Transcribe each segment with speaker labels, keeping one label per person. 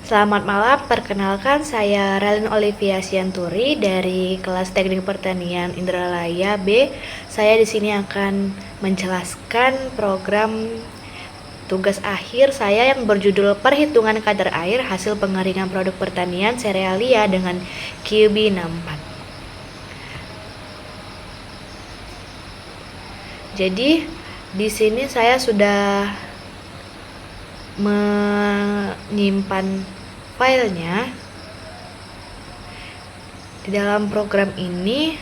Speaker 1: Selamat malam, perkenalkan saya Relin Olivia Sianturi dari kelas Teknik Pertanian Indralaya B. Saya di sini akan menjelaskan program tugas akhir saya yang berjudul Perhitungan Kadar Air Hasil Pengeringan Produk Pertanian Serealia dengan QB 64. Jadi di sini saya sudah menyimpan filenya. Di dalam program ini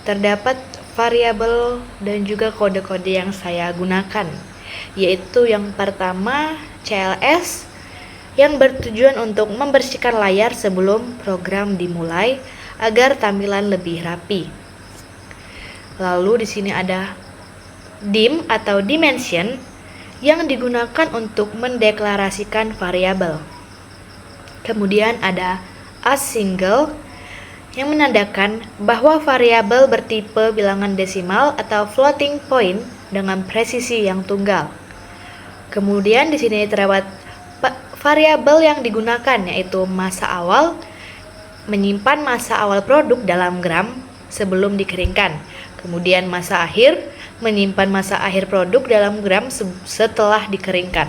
Speaker 1: terdapat variabel dan juga kode-kode yang saya gunakan, yaitu yang pertama CLS yang bertujuan untuk membersihkan layar sebelum program dimulai agar tampilan lebih rapi. Lalu di sini ada dim atau dimension yang digunakan untuk mendeklarasikan variabel. Kemudian ada asingle yang menandakan bahwa variabel bertipe bilangan desimal atau floating point dengan presisi yang tunggal. Kemudian di sini terdapat variabel yang digunakan, yaitu masa awal, menyimpan masa awal produk dalam gram sebelum dikeringkan. Kemudian masa akhir, menyimpan masa akhir produk dalam gram setelah dikeringkan.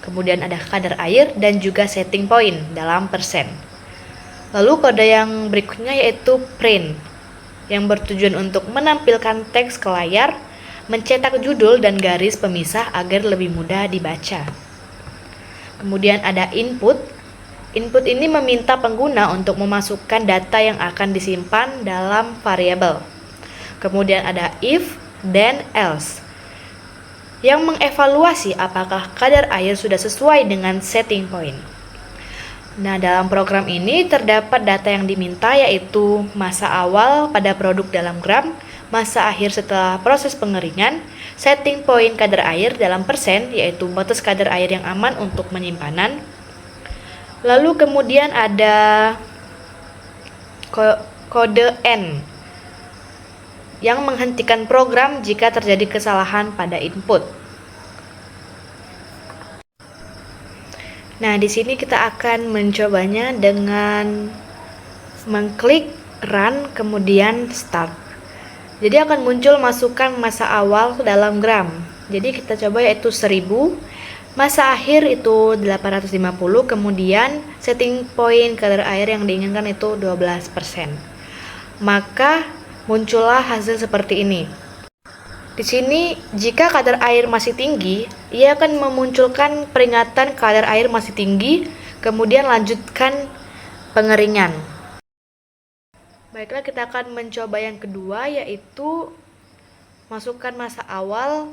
Speaker 1: Kemudian ada kadar air dan juga setting point dalam persen. Lalu kode yang berikutnya yaitu print yang bertujuan untuk menampilkan teks ke layar, mencetak judul dan garis pemisah agar lebih mudah dibaca. Kemudian ada input. Input ini meminta pengguna untuk memasukkan data yang akan disimpan dalam variabel. Kemudian ada if dan else yang mengevaluasi apakah kadar air sudah sesuai dengan setting point. Nah, dalam program ini terdapat data yang diminta, yaitu masa awal pada produk dalam gram, masa akhir setelah proses pengeringan, setting point kadar air dalam persen, yaitu batas kadar air yang aman untuk penyimpanan. Lalu kemudian ada kode N yang menghentikan program jika terjadi kesalahan pada input. Nah, di sini kita akan mencobanya dengan mengklik run kemudian start. Jadi akan muncul masukan masa awal dalam gram. Jadi kita coba yaitu 1000, masa akhir itu 850, kemudian setting point kadar air yang diinginkan itu 12%. Maka muncullah hasil seperti ini. Di sini, jika kadar air masih tinggi, ia akan memunculkan peringatan kadar air masih tinggi, kemudian lanjutkan pengeringan. Baiklah, kita akan mencoba yang kedua, yaitu masukkan masa awal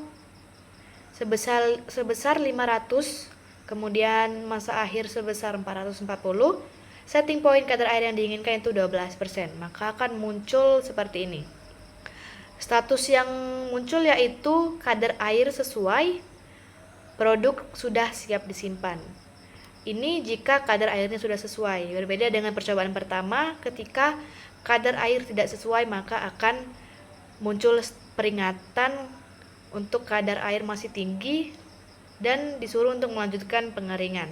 Speaker 1: sebesar 500, kemudian masa akhir sebesar 440, setting point kadar air yang diinginkan itu 12%, maka akan muncul seperti ini. Status yang muncul yaitu kadar air sesuai, produk sudah siap disimpan. Ini jika kadar airnya sudah sesuai. Berbeda dengan percobaan pertama, ketika kadar air tidak sesuai maka akan muncul peringatan untuk kadar air masih tinggi dan disuruh untuk melanjutkan pengeringan.